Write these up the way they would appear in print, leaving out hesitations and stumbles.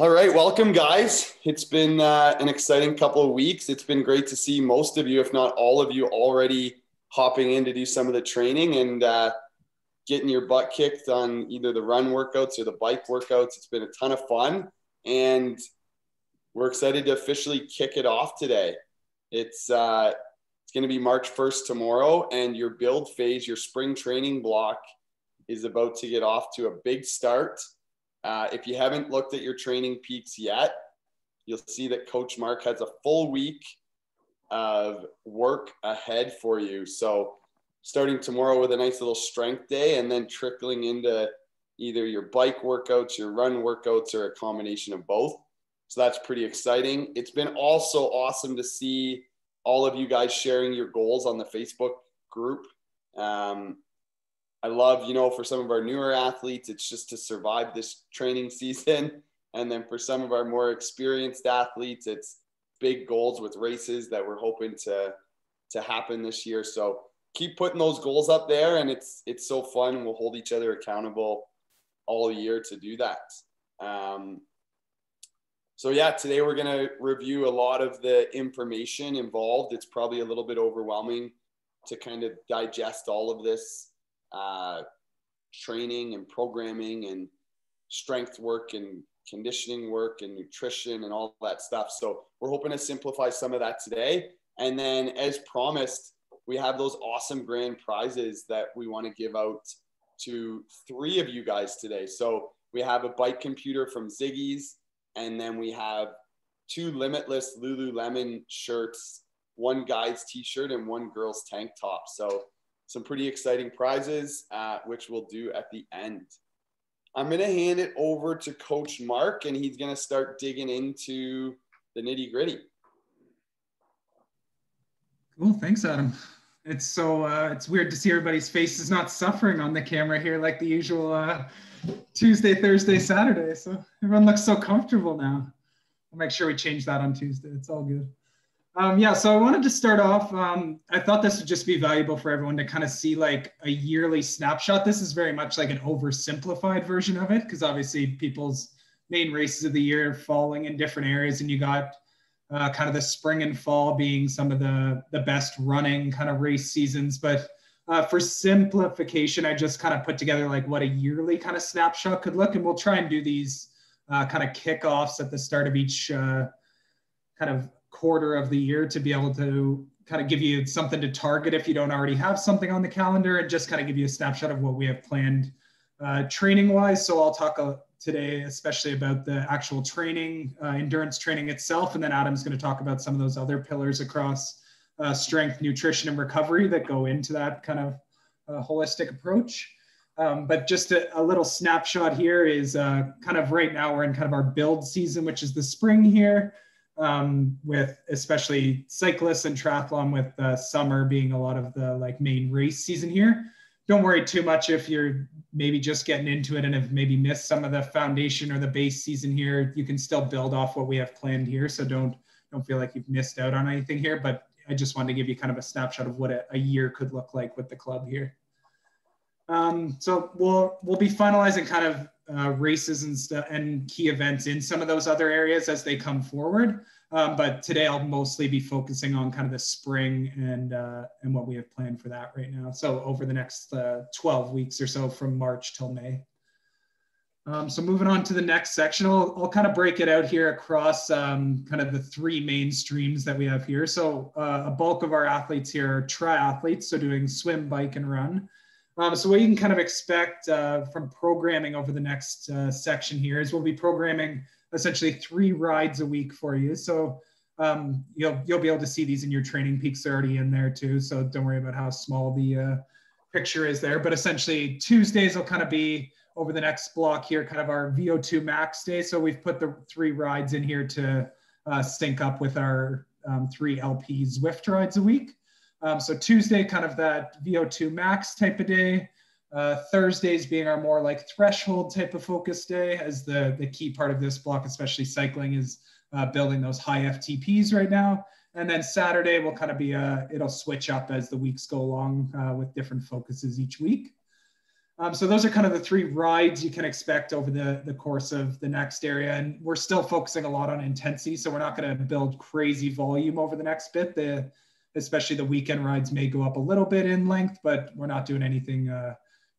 All right, welcome guys. It's been an exciting couple of weeks. It's been great to see most of you, if not all of you, already hopping in to do some of the training and getting your butt kicked on either the run workouts or the bike workouts. It's been a ton of fun, and we're excited to officially kick it off today. It's going to be March 1st tomorrow, and your build phase, your spring training block, is about to get off to a big start. If you haven't looked at your training peaks yet, you'll see that Coach Mark has a full week of work ahead for you. So starting tomorrow with a nice little strength day, and then trickling into either your bike workouts, your run workouts, or a combination of both. So that's pretty exciting. It's been also awesome to see all of you guys sharing your goals on the Facebook group. I love, for some of our newer athletes, it's just to survive this training season. And then for some of our more experienced athletes, it's big goals with races that we're hoping to happen this year. So keep putting those goals up there, and it's so fun, and we'll hold each other accountable all year to do that. So yeah, today we're going to review a lot of the information involved. It's probably a little bit overwhelming to kind of digest all of this training and programming and strength work and conditioning work and nutrition and all that stuff. So we're hoping to simplify some of that today. And then, as promised, we have those awesome grand prizes that we want to give out to 3 of you guys today. So we have a bike computer from Ziggy's, and then we have 2 Limitless Lululemon shirts, 1 guy's t-shirt and 1 girl's tank top. So some pretty exciting prizes, which we'll do at the end. I'm going to hand it over to Coach Mark, and he's going to start digging into the nitty gritty. Cool. Thanks, Adam. It's weird to see everybody's faces not suffering on the camera here like the usual Tuesday, Thursday, Saturday. So everyone looks so comfortable now. I'll make sure we change that on Tuesday. It's all good. So I wanted to start off. I thought this would just be valuable for everyone to kind of see like a yearly snapshot. This is very much like an oversimplified version of it, because obviously people's main races of the year falling in different areas, and you got kind of the spring and fall being some of the best running kind of race seasons. But for simplification, I just kind of put together like what a yearly kind of snapshot could look, and we'll try and do these kind of kickoffs at the start of each kind of quarter of the year to be able to kind of give you something to target if you don't already have something on the calendar, and just kind of give you a snapshot of what we have planned training wise. So I'll talk today especially about the actual training, endurance training itself, and then Adam's going to talk about some of those other pillars across strength, nutrition, and recovery that go into that kind of holistic approach. But just a little snapshot here is kind of right now we're in kind of our build season, which is the spring here. With especially cyclists and triathlon, with summer being a lot of the like main race season here. Don't worry too much if you're maybe just getting into it and have maybe missed some of the foundation or the base season here. You can still build off what we have planned here. So don't feel like you've missed out on anything here, but I just wanted to give you kind of a snapshot of what a year could look like with the club here. So we'll be finalizing kind of races and stuff and key events in some of those other areas as they come forward. But today I'll mostly be focusing on kind of the spring and what we have planned for that right now. So over the next 12 weeks or so, from March till May. So moving on to the next section, I'll kind of break it out here across kind of the 3 main streams that we have here. So a bulk of our athletes here are triathletes, so doing swim, bike, and run. So what you can kind of expect from programming over the next section here is we'll be programming essentially 3 rides a week for you. So you'll be able to see these in your training peaks. They're already in there too. So don't worry about how small the picture is there. But essentially Tuesdays will kind of be over the next block here, kind of our VO2 max day. So we've put the 3 rides in here to sync up with our 3 LP Zwift rides a week. So Tuesday, kind of that VO2 max type of day. Thursdays being our more like threshold type of focus day, as the key part of this block, especially cycling, is building those high FTPs right now. And then Saturday will kind of be it'll switch up as the weeks go along with different focuses each week. So those are kind of the 3 rides you can expect over the course of the next area. And we're still focusing a lot on intensity. So we're not going to build crazy volume over the next bit. Especially the weekend rides may go up a little bit in length, but we're not doing anything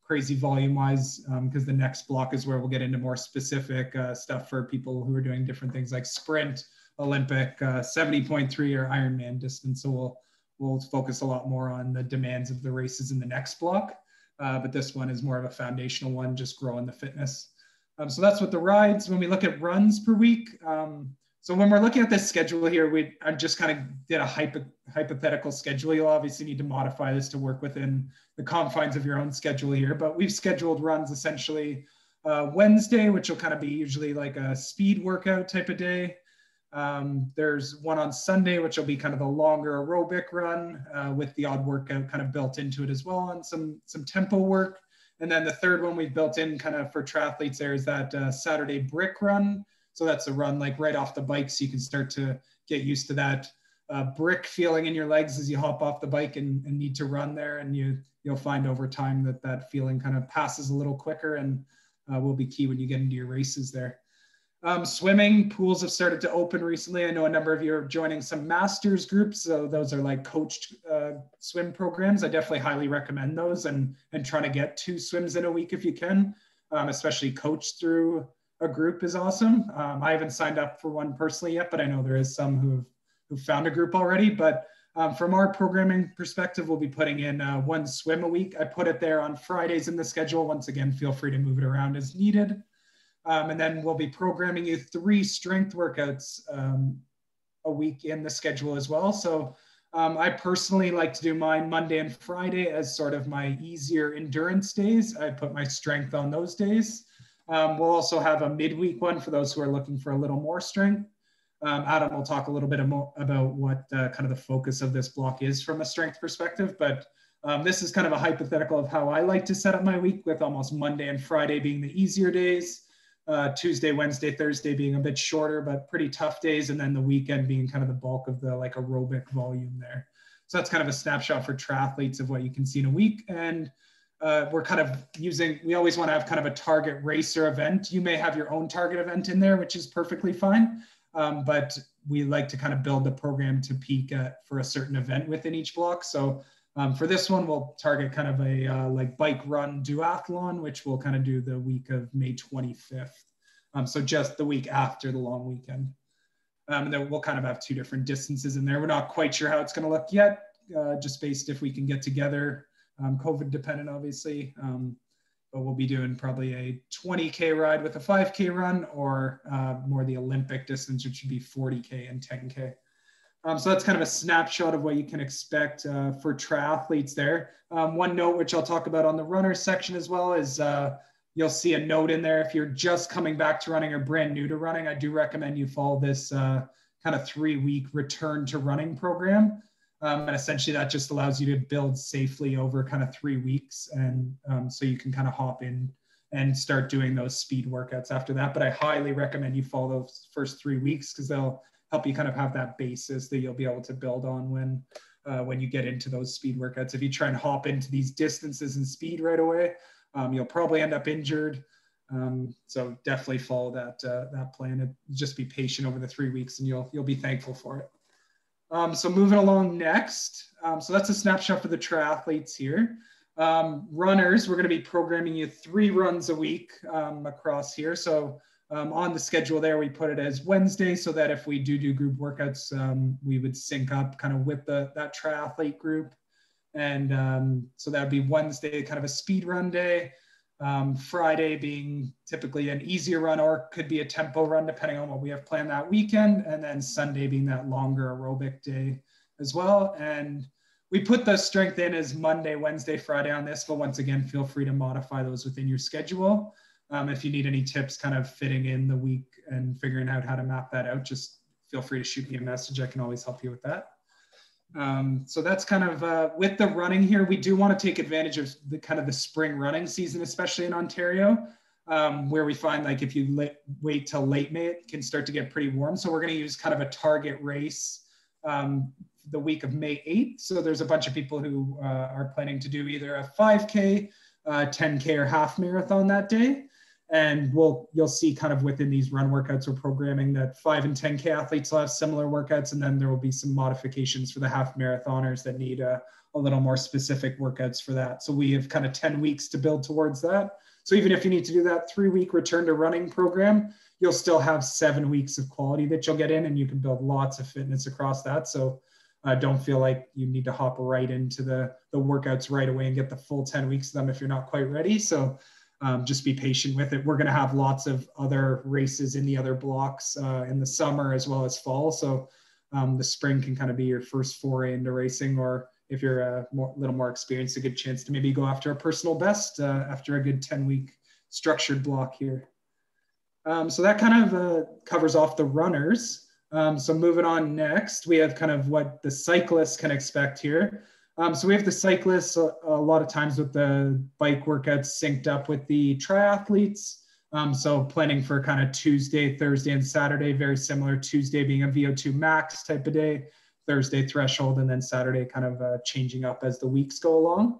crazy volume wise, because the next block is where we'll get into more specific stuff for people who are doing different things like sprint, Olympic, 70.3 or Ironman distance. So we'll focus a lot more on the demands of the races in the next block. But this one is more of a foundational one, just growing the fitness. So that's what the rides. When we look at runs per week, so when we're looking at this schedule here, I just kind of did a hypothetical schedule. You'll obviously need to modify this to work within the confines of your own schedule here, but we've scheduled runs essentially Wednesday, which will kind of be usually like a speed workout type of day. There's one on Sunday, which will be kind of a longer aerobic run with the odd workout kind of built into it as well, and some tempo work. And then the third one we've built in kind of for triathletes there is that Saturday brick run. So that's a run like right off the bike, so you can start to get used to that brick feeling in your legs as you hop off the bike and need to run there. And you'll find over time that feeling kind of passes a little quicker and will be key when you get into your races there. Swimming pools have started to open recently. I know a number of you are joining some masters groups. So those are like coached swim programs. I definitely highly recommend those and trying to get 2 swims in a week if you can, especially coached through a group is awesome. I haven't signed up for one personally yet, but I know there is some who've found a group already. But from our programming perspective, we'll be putting in 1 swim a week. I put it there on Fridays in the schedule. Once again, feel free to move it around as needed. And then we'll be programming you 3 strength workouts a week in the schedule as well. So I personally like to do mine Monday and Friday as sort of my easier endurance days. I put my strength on those days. We'll also have a midweek one for those who are looking for a little more strength. Adam will talk a little bit about what kind of the focus of this block is from a strength perspective, but this is kind of a hypothetical of how I like to set up my week, with almost Monday and Friday being the easier days, Tuesday, Wednesday, Thursday being a bit shorter, but pretty tough days, and then the weekend being kind of the bulk of the like aerobic volume there. So that's kind of a snapshot for triathletes of what you can see in a week. And we're kind of we always want to have kind of a target race or event. You may have your own target event in there, which is perfectly fine. But we like to kind of build the program to peak for a certain event within each block. So for this one, we'll target kind of a like bike run duathlon, which we'll kind of do the week of May 25th. So just the week after the long weekend. And then we'll kind of have 2 different distances in there. We're not quite sure how it's going to look yet, just based if we can get together. COVID dependent, obviously, but we'll be doing probably a 20K ride with a 5K run, or more the Olympic distance, which would be 40K and 10K. So that's kind of a snapshot of what you can expect for triathletes there. One note, which I'll talk about on the runner section as well, is you'll see a note in there. If you're just coming back to running or brand new to running, I do recommend you follow this kind of 3-week return to running program. And essentially that just allows you to build safely over kind of 3 weeks. And so you can kind of hop in and start doing those speed workouts after that. But I highly recommend you follow those first 3 weeks, because they'll help you kind of have that basis that you'll be able to build on when you get into those speed workouts. If you try and hop into these distances and speed right away, you'll probably end up injured. So definitely follow that plan, and just be patient over the 3 weeks, and you'll be thankful for it. So moving along next. So that's a snapshot for the triathletes here. Runners, we're going to be programming you 3 runs a week across here. So on the schedule there, we put it as Wednesday, so that if we do group workouts, we would sync up kind of with that triathlete group. And so that would be Wednesday, kind of a speed run day. Friday being typically an easier run, or could be a tempo run depending on what we have planned that weekend. And then Sunday being that longer aerobic day as well. And we put the strength in as Monday, Wednesday, Friday on this, but once again, feel free to modify those within your schedule. If you need any tips kind of fitting in the week and figuring out how to map that out, just feel free to shoot me a message. I can always help you with that. So that's kind of with the running here. We do want to take advantage of the kind of the spring running season, especially in Ontario, where we find like if you wait till late May, it can start to get pretty warm. So we're going to use kind of a target race the week of May 8th. So there's a bunch of people who are planning to do either a 5K 10K or half marathon that day. And you'll see kind of within these run workouts we're programming that 5 and 10K athletes will have similar workouts. And then there will be some modifications for the half marathoners that need a little more specific workouts for that. So we have kind of 10 weeks to build towards that. So even if you need to do that 3-week return to running program, you'll still have 7 weeks of quality that you'll get in, and you can build lots of fitness across that. So don't feel like you need to hop right into the workouts right away and get the full 10 weeks of them if you're not quite ready. So just be patient with it. We're going to have lots of other races in the other blocks in the summer as well as fall. So the spring can kind of be your first foray into racing, or if you're a little more experienced, a good chance to maybe go after a personal best after a good 10-week structured block here. So that kind of covers off the runners. So moving on next, we have kind of what the cyclists can expect here. So we have the cyclists a lot of times with the bike workouts synced up with the triathletes. So planning for kind of Tuesday, Thursday, and Saturday, very similar. Tuesday being a VO2 max type of day, Thursday threshold, and then Saturday kind of changing up as the weeks go along.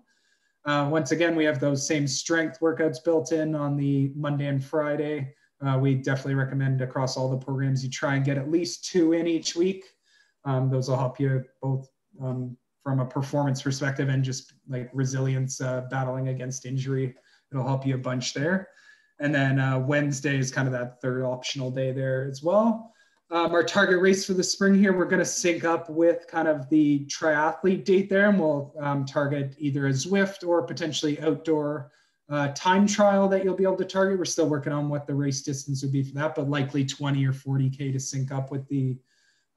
Once again, we have those same strength workouts built in on the Monday and Friday. We definitely recommend across all the programs you try and get at least 2 in each week. Those will help you both from a performance perspective and just like resilience, battling against injury. It'll help you a bunch there. And then Wednesday is kind of that third optional day there as well. Our target race for the spring here, we're going to sync up with kind of the triathlete date there, and we'll target either a Zwift or potentially outdoor time trial that you'll be able to target. We're still working on what the race distance would be for that, but likely 20 or 40K to sync up with the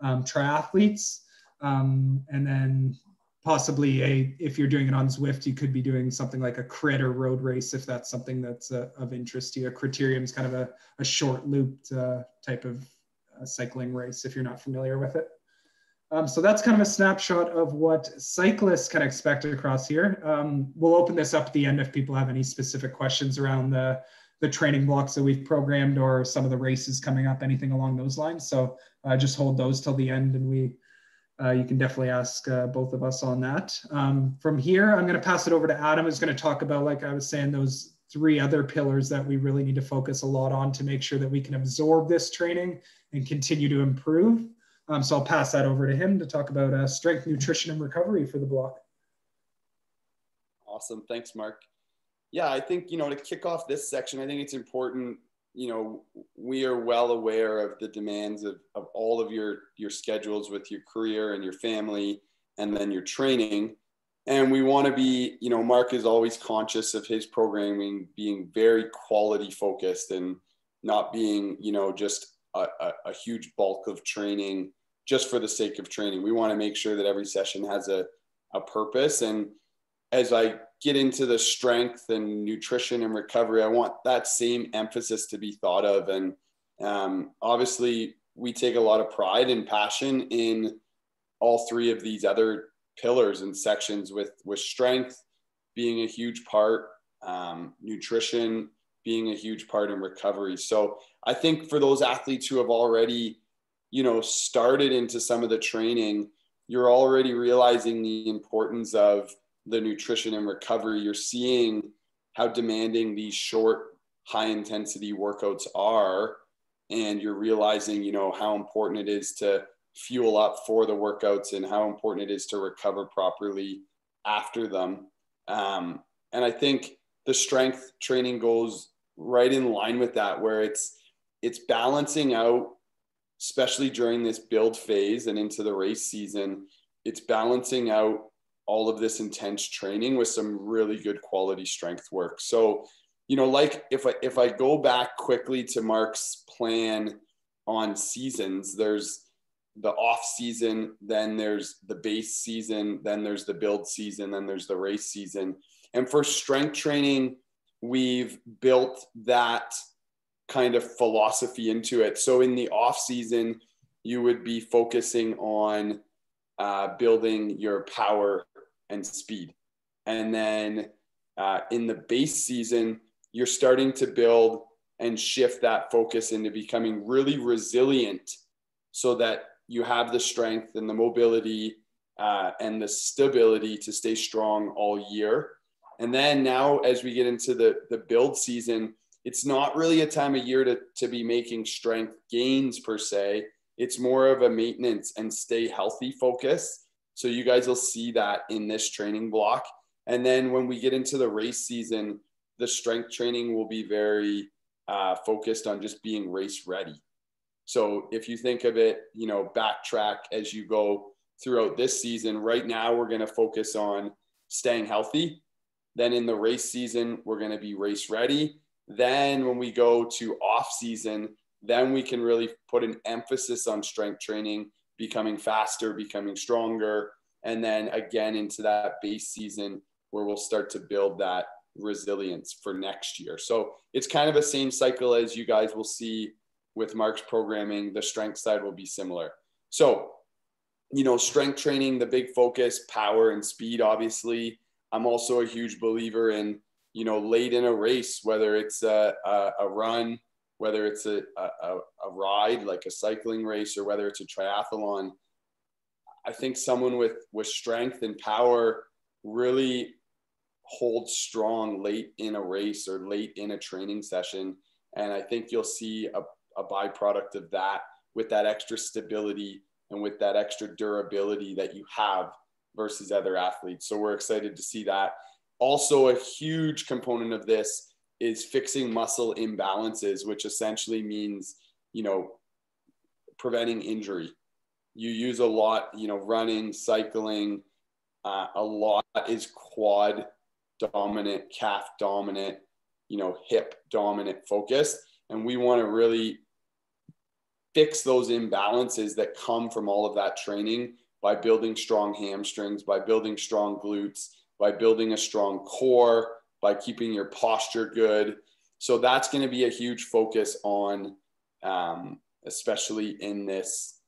triathletes. And then possibly if you're doing it on Zwift, you could be doing something like a crit or road race if that's something that's of interest to you. A criterium is kind of a short looped type of cycling race if you're not familiar with it. So that's kind of a snapshot of what cyclists can expect across here. We'll open this up at the end if people have any specific questions around the training blocks that we've programmed or some of the races coming up, anything along those lines. So just hold those till the end, and you can definitely ask both of us on that. From here, I'm going to pass it over to Adam, who's going to talk about, like I was saying, those 3 other pillars that we really need to focus a lot on to make sure that we can absorb this training and continue to improve. So I'll pass that over to him to talk about strength, nutrition, and recovery for the block. Awesome. Thanks, Mark. Yeah, I think, to kick off this section, I think it's important, we are well aware of the demands of all of your schedules with your career and your family, and then your training. And we want to be, Mark is always conscious of his programming being very quality focused and not being, just a huge bulk of training just for the sake of training. We want to make sure that every session has a purpose. And as I get into the strength and nutrition and recovery, I want that same emphasis to be thought of. And obviously we take a lot of pride and passion in all 3 of these other pillars and sections, with strength being a huge part, nutrition being a huge part, in recovery. So I think for those athletes who have already, started into some of the training, you're already realizing the importance of the nutrition and recovery. You're seeing how demanding these short, high intensity workouts are. And you're realizing, how important it is to fuel up for the workouts and how important it is to recover properly after them. And I think the strength training goes right in line with that, where it's balancing out, especially during this build phase and into the race season, it's balancing out all of this intense training with some really good quality strength work. So, like if I go back quickly to Mark's plan on seasons, there's the off season, then there's the base season, then there's the build season, then there's the race season. And for strength training, we've built that kind of philosophy into it. So in the off season, you would be focusing on building your power and speed. And then in the base season, you're starting to build and shift that focus into becoming really resilient, so that you have the strength and the mobility and the stability to stay strong all year. And then now as we get into the build season, it's not really a time of year to be making strength gains per se. It's more of a maintenance and stay healthy focus. So you guys will see that in this training block. And then when we get into the race season, the strength training will be very focused on just being race ready. So if you think of it, you know, backtrack as you go throughout this season. Right now, we're going to focus on staying healthy. Then in the race season, we're going to be race ready. Then when we go to off season, then we can really put an emphasis on strength training, becoming faster, becoming stronger. And then again into that base season where we'll start to build that resilience for next year. So it's kind of a same cycle as you guys will see with Mark's programming. The strength side will be similar. So, you know, strength training, the big focus, power and speed, obviously. I'm also a huge believer in, you know, late in a race, whether it's a run, whether it's a ride, like a cycling race, or whether it's a triathlon. I think someone with strength and power really holds strong late in a race or late in a training session. And I think you'll see a byproduct of that with that extra stability and with that extra durability that you have versus other athletes. So we're excited to see that. Also, a huge component of this is fixing muscle imbalances, which essentially means, you know, preventing injury. You use a lot, you know, running, cycling, a lot is quad dominant, calf dominant, you know, hip dominant focus. And we want to really fix those imbalances that come from all of that training by building strong hamstrings, by building strong glutes, by building a strong core, by keeping your posture good. So that's going to be a huge focus on, especially in this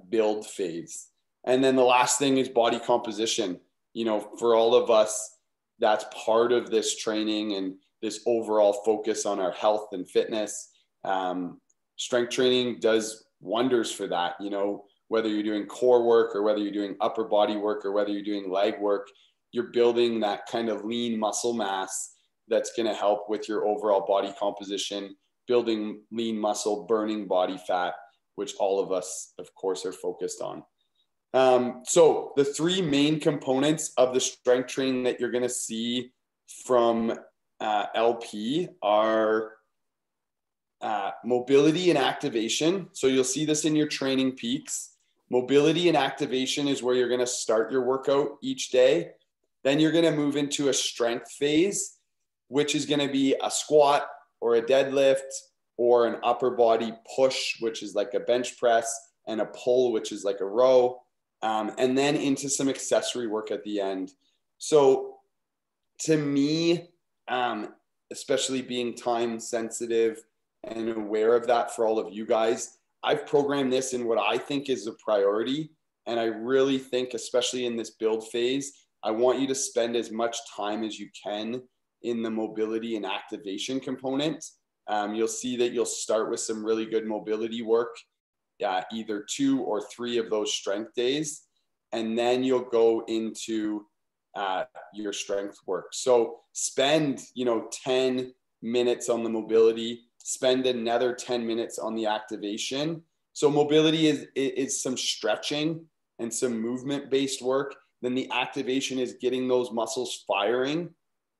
build phase. And then the last thing is body composition. You know, for all of us, that's part of this training and this overall focus on our health and fitness. Strength training does wonders for that. You know, whether you're doing core work or whether you're doing upper body work or whether you're doing leg work, you're building that kind of lean muscle mass that's going to help with your overall body composition, building lean muscle, burning body fat, which all of us, of course, are focused on. So the three main components of the strength training that you're going to see from LP are mobility and activation. So you'll see this in your training peaks. Mobility and activation is where you're going to start your workout each day. Then you're going to move into a strength phase, which is going to be a squat or a deadlift or an upper body push, which is like a bench press, and a pull, which is like a row, and then into some accessory work at the end. So to me, especially being time sensitive and aware of that for all of you guys, I've programmed this in what I think is a priority. And I really think, especially in this build phase, I want you to spend as much time as you can in the mobility and activation component. You'll see that you'll start with some really good mobility work, either 2 or 3 of those strength days. And then you'll go into your strength work. So spend, 10 minutes on the mobility, spend another 10 minutes on the activation. So mobility is some stretching and some movement-based work. Then the activation is getting those muscles firing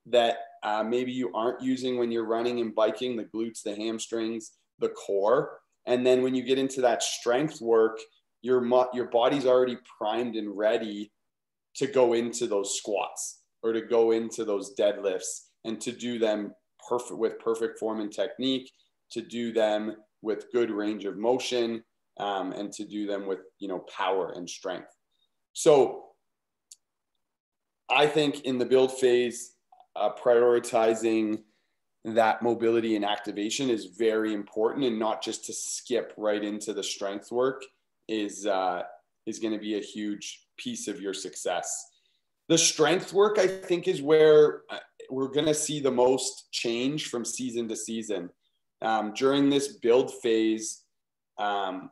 that maybe you aren't using when you're running and biking, the glutes, the hamstrings, the core. And then when you get into that strength work, your body's already primed and ready to go into those squats or to go into those deadlifts and to do them with perfect form and technique, to do them with good range of motion, and to do them with, power and strength. So I think in the build phase, prioritizing that mobility and activation is very important, and not just to skip right into the strength work is going to be a huge piece of your success. The strength work, I think, is where we're going to see the most change from season to season. During this build phase, I'm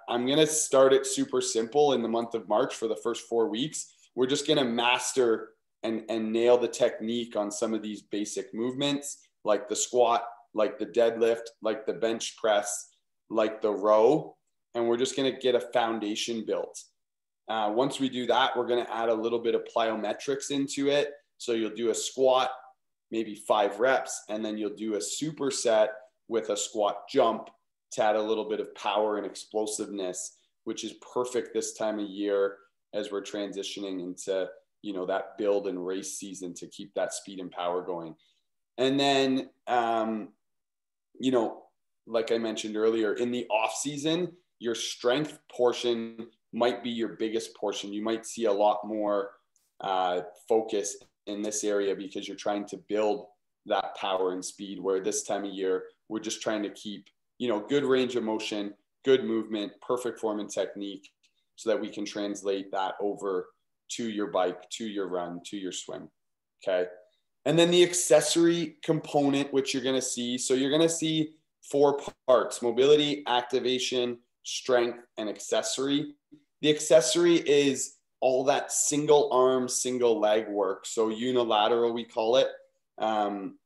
going to start it super simple in the month of March for the first 4 weeks. We're just going to master and nail the technique on some of these basic movements, like the squat, like the deadlift, like the bench press, like the row. And we're just going to get a foundation built. Once we do that, we're going to add a little bit of plyometrics into it. So you'll do a squat, maybe 5 reps, and then you'll do a superset with a squat jump to add a little bit of power and explosiveness, which is perfect this time of year as we're transitioning into, you know, that build and race season to keep that speed and power going. And then, you know, like I mentioned earlier, in the off season, your strength portion might be your biggest portion. You might see a lot more focus in this area because you're trying to build that power and speed, where this time of year, we're just trying to keep, you know, good range of motion, good movement, perfect form and technique, so that we can translate that over to your bike, to your run, to your swim. Okay. And then the accessory component, which you're going to see. So you're going to see 4 parts: mobility, activation, strength, and accessory. The accessory is all that single arm, single leg work. So unilateral, we call it. And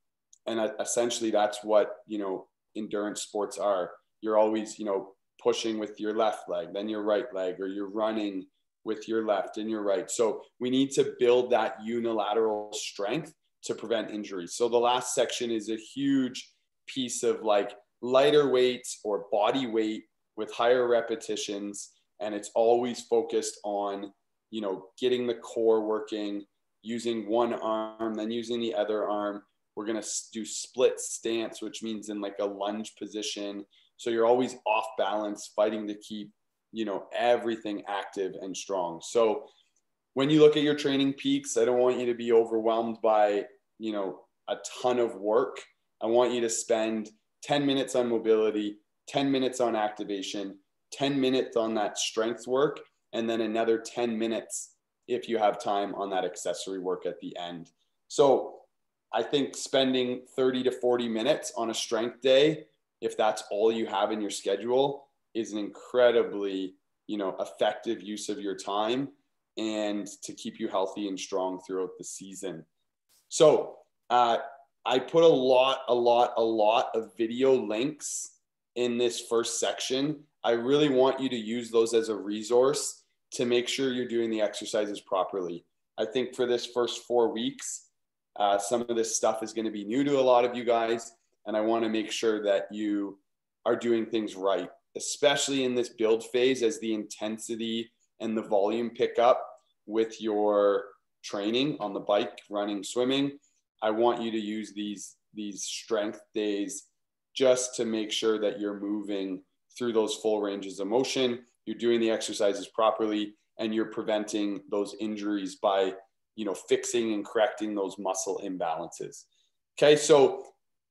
essentially that's what, you know, endurance sports are. You're always, you know, pushing with your left leg, then your right leg, or you're running with your left and your right. So we need to build that unilateral strength to prevent injury. So the last section is a huge piece of like lighter weights or body weight with higher repetitions. And it's always focused on, you know, getting the core working, using one arm, then using the other arm. We're going to do split stance, which means in like a lunge position. So you're always off balance, fighting to keep, you know, everything active and strong. So when you look at your training peaks, I don't want you to be overwhelmed by, you know, a ton of work. I want you to spend 10 minutes on mobility, 10 minutes on activation, 10 minutes on that strength work, and then another 10 minutes if you have time on that accessory work at the end. So I think spending 30 to 40 minutes on a strength day, if that's all you have in your schedule, is an incredibly, you know, effective use of your time and to keep you healthy and strong throughout the season. So I put a lot of video links in this first section. I really want you to use those as a resource to make sure you're doing the exercises properly. I think for this first 4 weeks, some of this stuff is going to be new to a lot of you guys, and I want to make sure that you are doing things right, especially in this build phase as the intensity and the volume pick up with your training on the bike, running, swimming. I want you to use these strength days just to make sure that you're moving through those full ranges of motion, you're doing the exercises properly, and you're preventing those injuries by, you know, fixing and correcting those muscle imbalances. Okay, so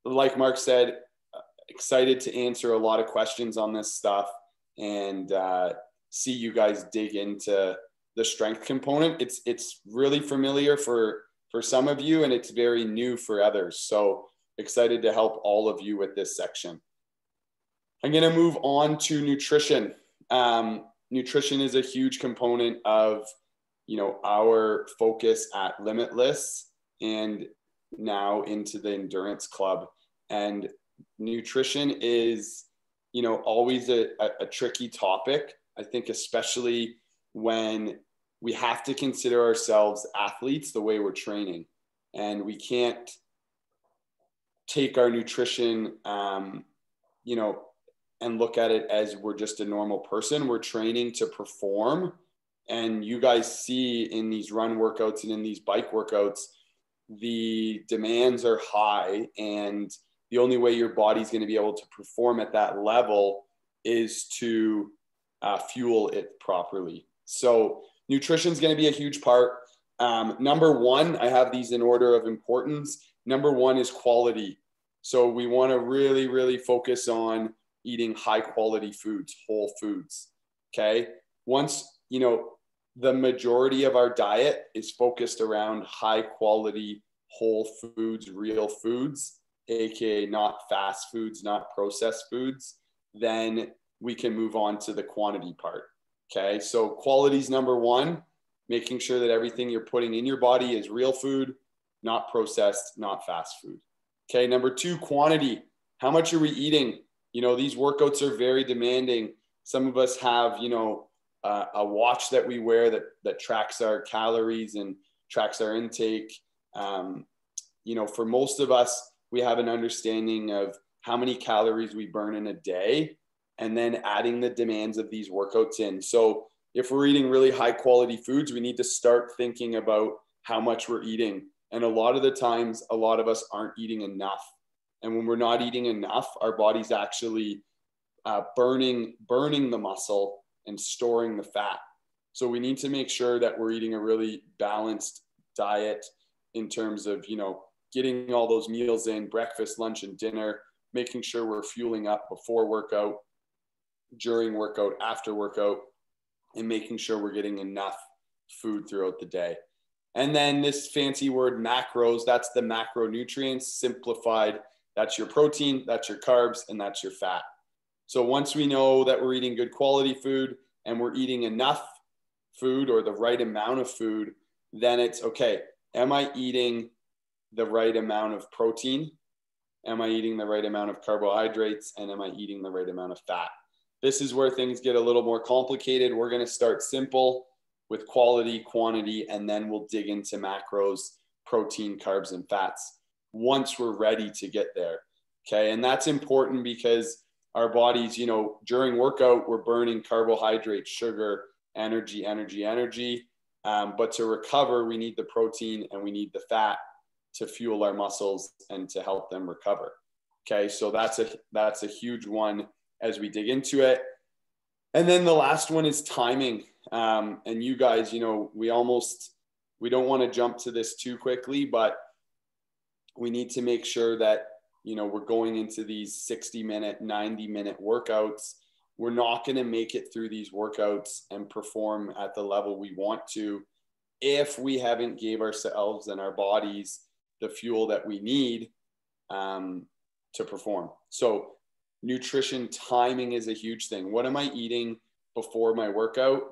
like Mark said, excited to answer a lot of questions on this stuff and see you guys dig into the strength component. It's really familiar for some of you, and it's very new for others. So excited to help all of you with this section. I'm going to move on to nutrition. Nutrition is a huge component of, you know, our focus at Limitless and now into the Endurance Club. And nutrition is, you know, always a tricky topic. I think especially when we have to consider ourselves athletes the way we're training, and we can't take our nutrition, you know, and look at it as we're just a normal person. We're training to perform. And you guys see in these run workouts and in these bike workouts, the demands are high, and the only way your body's going to be able to perform at that level is to fuel it properly. So nutrition is going to be a huge part. Number one, I have these in order of importance. Number one is quality. So we want to really, really focus on eating high quality foods, whole foods. Okay. Once, you know, the majority of our diet is focused around high quality, whole foods, real foods, AKA not fast foods, not processed foods, then we can move on to the quantity part. Okay. So quality is number one. making sure that everything you're putting in your body is real food, not processed, not fast food. Okay, number 2, quantity. How much are we eating? These workouts are very demanding. Some of us have, a watch that we wear that tracks our calories and tracks our intake. For most of us, we have an understanding of how many calories we burn in a day, and then adding the demands of these workouts in. So if we're eating really high quality foods, we need to start thinking about how much we're eating. And a lot of the times, a lot of us aren't eating enough. And when we're not eating enough, our body's actually burning the muscle and storing the fat. So we need to make sure that we're eating a really balanced diet in terms of, getting all those meals in, breakfast, lunch, and dinner, making sure we're fueling up before workout, during workout, after workout, and making sure we're getting enough food throughout the day. And then this fancy word macros, that's the macronutrients simplified. That's your protein, that's your carbs, and that's your fat. So once we know that we're eating good quality food and we're eating enough food or the right amount of food, then it's okay. Am I eating the right amount of protein? Am I eating the right amount of carbohydrates? And am I eating the right amount of fat? This is where things get a little more complicated. We're going to start simple with quality, quantity, and then we'll dig into macros, protein, carbs, and fats once we're ready to get there. Okay. And that's important because our bodies, during workout, we're burning carbohydrates, sugar, energy. But to recover, we need the protein and we need the fat to fuel our muscles and to help them recover. Okay. So that's a huge one as we dig into it. And then the last one is timing. And you guys, we don't want to jump to this too quickly, but we need to make sure that, we're going into these 60-minute, 90-minute workouts. We're not going to make it through these workouts and perform at the level we want to if we haven't gave ourselves and our bodies the fuel that we need to perform. So nutrition timing is a huge thing. What am I eating before my workout?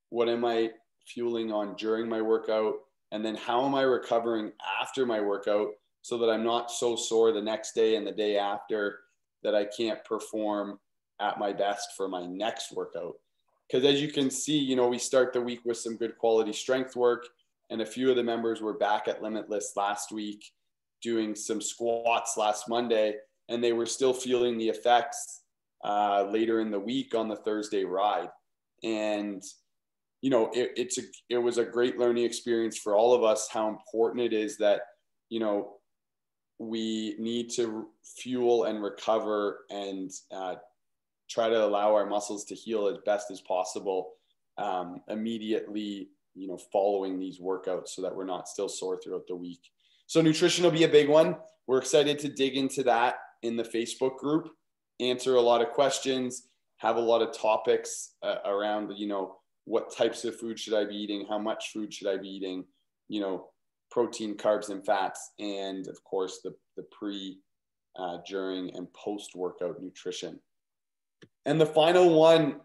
What am I fueling on during my workout? And then how am I recovering after my workout so that I'm not so sore the next day and the day after that I can't perform at my best for my next workout? Because as you can see, we start the week with some good quality strength work. And a few of the members were back at Limitless last week doing some squats last Monday, and they were still feeling the effects later in the week on the Thursday ride. And, it was a great learning experience for all of us, how important it is that, we need to fuel and recover and try to allow our muscles to heal as best as possible immediately, following these workouts so that we're not still sore throughout the week. So nutrition will be a big one. We're excited to dig into that in the Facebook group, answer a lot of questions, have a lot of topics around, what types of food should I be eating? How much food should I be eating? Protein, carbs, and fats, and of course the pre, during, and post-workout nutrition. And the final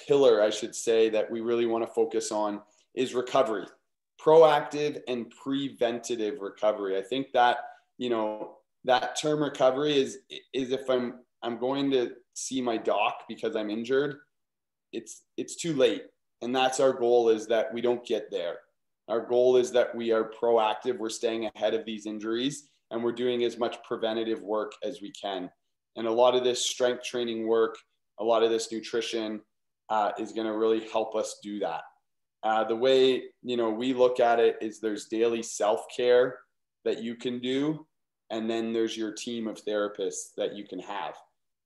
pillar, I should say, that we really want to focus on is recovery, proactive and preventative recovery. I think that, that term recovery is if I'm going to see my doc because I'm injured, it's too late. And that's our goal, is that we don't get there. Our goal is that we are proactive. We're staying ahead of these injuries and we're doing as much preventative work as we can. And a lot of this strength training work, a lot of this nutrition is going to really help us do that. The way, we look at it is there's daily self-care that you can do. And then there's your team of therapists that you can have.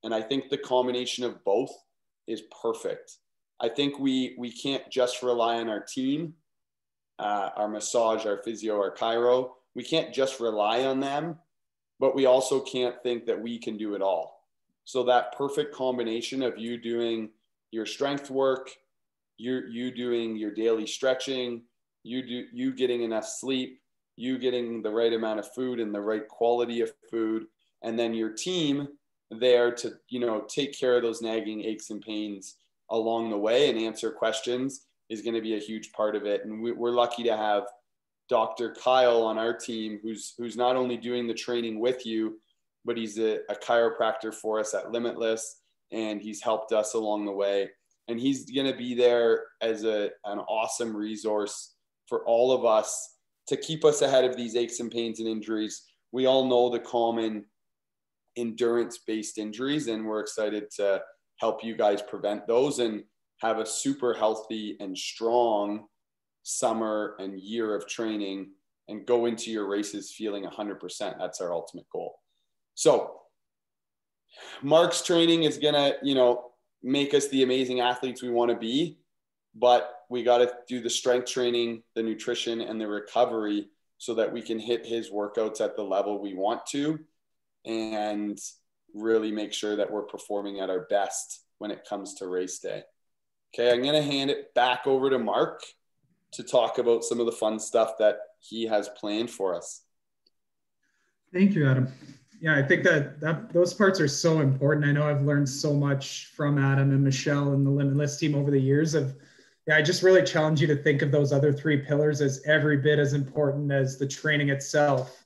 And I think the combination of both is perfect. I think we can't just rely on our team, our massage, our physio, our chiro. We can't just rely on them, but we also can't think that we can do it all. So that perfect combination of you doing your strength work, you doing your daily stretching, you getting enough sleep, you getting the right amount of food and the right quality of food, and then your team there to, take care of those nagging aches and pains along the way and answer questions is going to be a huge part of it. And we're lucky to have Dr. Kyle on our team, who's not only doing the training with you, but he's a chiropractor for us at Limitless, and he's helped us along the way. And he's going to be there as an awesome resource for all of us to keep us ahead of these aches and pains and injuries. We all know the common endurance-based injuries, and we're excited to help you guys prevent those and have a super healthy and strong summer and year of training and go into your races feeling 100%. That's our ultimate goal. So Mark's training is going to, make us the amazing athletes we want to be, but we got to do the strength training, the nutrition, and the recovery so that we can hit his workouts at the level we want to and really make sure that we're performing at our best when it comes to race day. Okay, I'm going to hand it back over to Mark to talk about some of the fun stuff that he has planned for us. Thank you, Adam. Yeah, I think that those parts are so important. I know I've learned so much from Adam and Michelle and the Limitless team over the years I just really challenge you to think of those other three pillars as every bit as important as the training itself.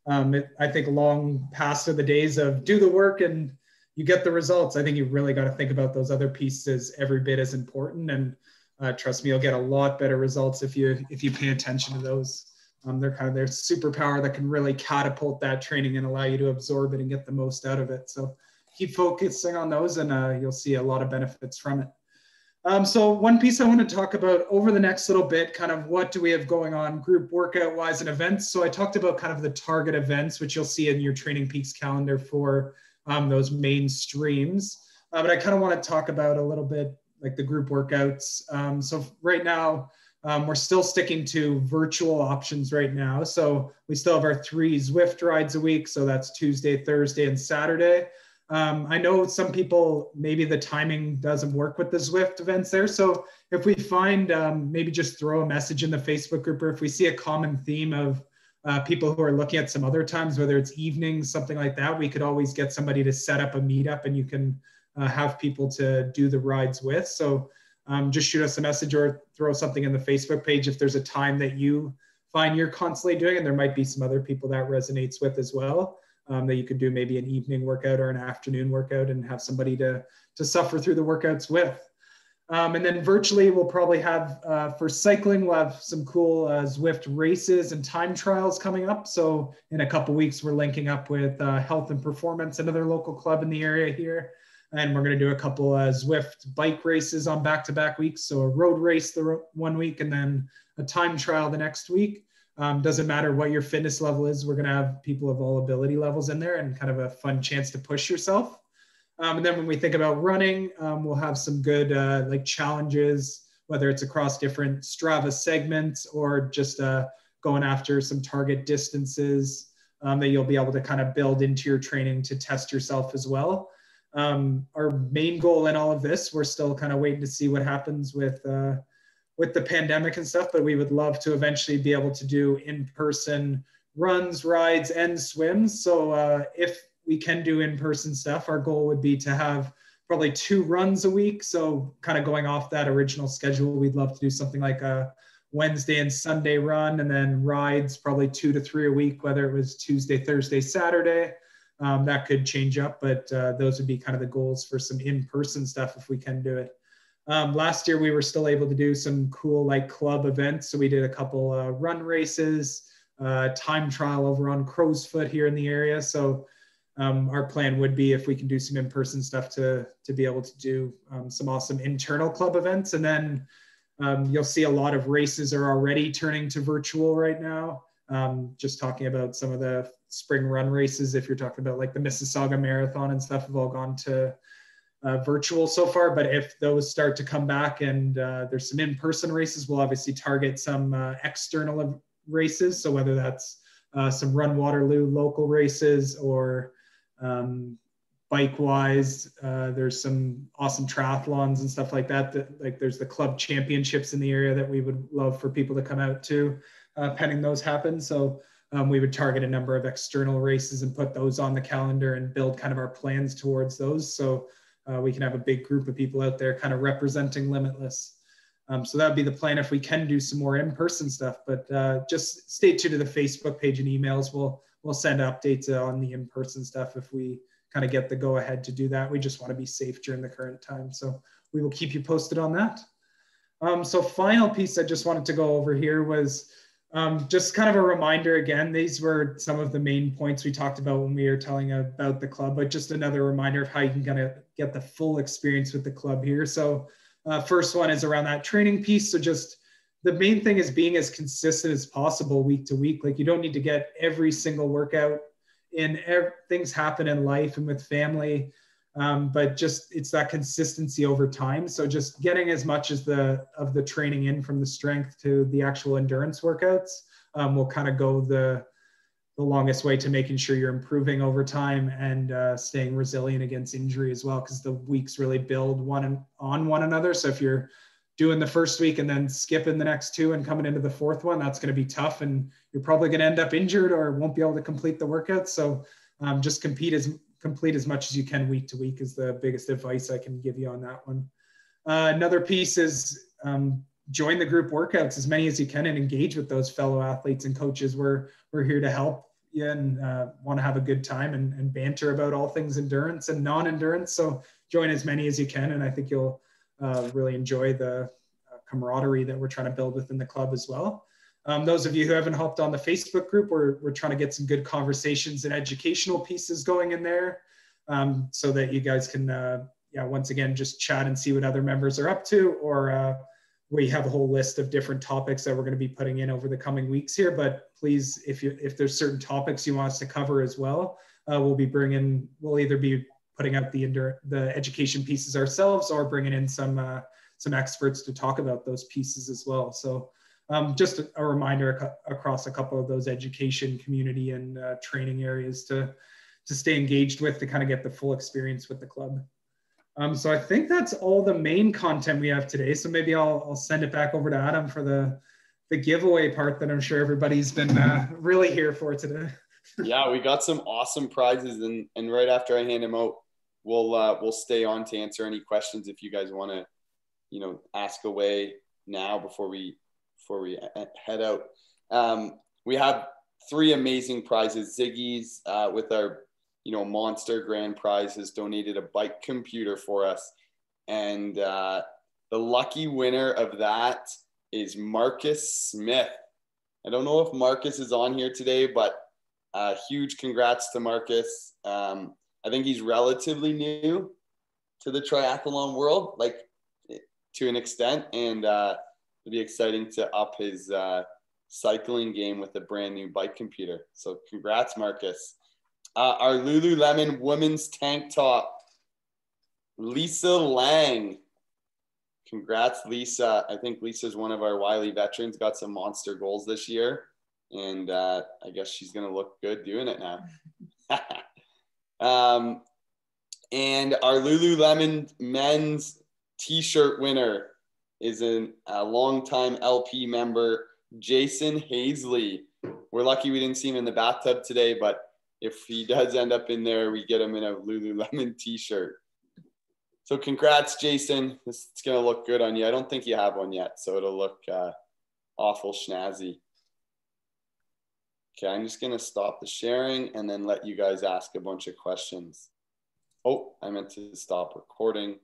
I think long past are the days of do the work and you get the results. I think you really got to think about those other pieces every bit as important. And trust me, you'll get a lot better results if you pay attention to those. They're kind of their superpower that can really catapult that training and allow you to absorb it and get the most out of it. So keep focusing on those and you'll see a lot of benefits from it. So one piece I want to talk about over the next little bit, kind of what do we have going on group workout wise and events. So I talked about kind of the target events, which you'll see in your Training Peaks calendar for those main streams. But I kind of want to talk about a little bit like the group workouts. So right now, we're still sticking to virtual options right now. So we still have our 3 Zwift rides a week. So that's Tuesday, Thursday, and Saturday. I know some people, maybe the timing doesn't work with the Zwift events there. So if we find, maybe just throw a message in the Facebook group, or if we see a common theme of people who are looking at some other times, whether it's evenings, something like that, we could always get somebody to set up a meetup and you can have people to do the rides with. So just shoot us a message or throw something in the Facebook page if there's a time that you find you're constantly doing, and there might be some other people that resonates with as well, that you could do maybe an evening workout or an afternoon workout and have somebody to suffer through the workouts with. And then virtually we'll probably have, for cycling, we'll have some cool Zwift races and time trials coming up. So in a couple weeks, we're linking up with Health and Performance, another local club in the area here. And we're going to do a couple Zwift bike races on back-to-back weeks. So a road race the one week and then a time trial the next week. Doesn't matter what your fitness level is. We're going to have people of all ability levels in there and kind of a fun chance to push yourself. And then when we think about running, we'll have some good like challenges, whether it's across different Strava segments or just going after some target distances that you'll be able to kind of build into your training to test yourself as well. Our main goal in all of this, we're still kind of waiting to see what happens with the pandemic and stuff, but we would love to eventually be able to do in-person runs, rides, and swims. So if we can do in-person stuff, our goal would be to have probably 2 runs a week. So kind of going off that original schedule, we'd love to do something like a Wednesday and Sunday run, and then rides probably 2 to 3 a week, whether it was Tuesday, Thursday, Saturday. That could change up, but those would be kind of the goals for some in-person stuff if we can do it. Last year, we were still able to do some cool like club events. So we did a couple run races, time trial over on Crow's Foot here in the area. So our plan would be, if we can do some in-person stuff, to be able to do some awesome internal club events. And then you'll see a lot of races are already turning to virtual right now. Just talking about some of the spring run races, if you're talking about like the Mississauga Marathon and stuff, have all gone to virtual so far. But if those start to come back and there's some in-person races, we'll obviously target some external races. So whether that's some Run Waterloo local races or bike wise, there's some awesome triathlons and stuff like that, like there's the club championships in the area that we would love for people to come out to, pending those happen. So we would target a number of external races and put those on the calendar and build kind of our plans towards those. So we can have a big group of people out there kind of representing Limitless. So that would be the plan if we can do some more in-person stuff. But just stay tuned to the Facebook page and emails. We'll send updates on the in-person stuff if we kind of get the go-ahead to do that. We just want to be safe during the current time. So we will keep you posted on that. So final piece I just wanted to go over here was just kind of a reminder again. These were some of the main points we talked about when we were telling about the club, but just another reminder of how you can kind of get the full experience with the club here. So first one is around that training piece. So just the main thing is being as consistent as possible week to week. Like you don't need to get every single workout in. Things happen in life and with family, but just it's that consistency over time. So just getting as much as of the training in from the strength to the actual endurance workouts will kind of go the longest way to making sure you're improving over time and staying resilient against injury as well, because the weeks really build on one another. So if you're doing the first week and then skipping the next two and coming into the fourth one, that's going to be tough, and you're probably going to end up injured or won't be able to complete the workout. So just complete as much as you can week to week is the biggest advice I can give you on that one. Another piece is join the group workouts as many as you can and engage with those fellow athletes and coaches. We're here to help you and want to have a good time and banter about all things endurance and non-endurance. So join as many as you can, and I think you'll really enjoy the camaraderie that we're trying to build within the club as well. Those of you who haven't hopped on the Facebook group, we're trying to get some good conversations and educational pieces going in there, so that you guys can, once again, just chat and see what other members are up to, or we have a whole list of different topics that we're going to be putting in over the coming weeks here. But please, if there's certain topics you want us to cover as well, we'll either be putting out the education pieces ourselves or bringing in some experts to talk about those pieces as well. So just a reminder across a couple of those education, community, and training areas to stay engaged with, to kind of get the full experience with the club. So I think that's all the main content we have today. So maybe I'll send it back over to Adam for the giveaway part that I'm sure everybody's been really here for today. Yeah, we got some awesome prizes, and right after I hand them out, we'll stay on to answer any questions if you guys want to, ask away now before we head out. We have 3 amazing prizes. Ziggy's with our Monster Grand Prize has donated a bike computer for us, and the lucky winner of that is Marcus Smith. I don't know if Marcus is on here today, but huge congrats to Marcus. I think he's relatively new to the triathlon world, like to an extent, and it'll be exciting to up his cycling game with a brand new bike computer. So congrats, Marcus. Our Lululemon women's tank top, Lisa Lang. Congrats, Lisa. I think Lisa's one of our Wiley veterans, got some monster goals this year, and I guess she's going to look good doing it now. And our Lululemon men's t-shirt winner is a longtime LP member, Jason Hazley. We're lucky we didn't see him in the bathtub today, but if he does end up in there, we get him in a Lululemon t-shirt. So congrats, Jason. It's going to look good on you. I don't think you have one yet, so it'll look awful snazzy. Okay, I'm just going to stop the sharing and then let you guys ask a bunch of questions. Oh, I meant to stop recording.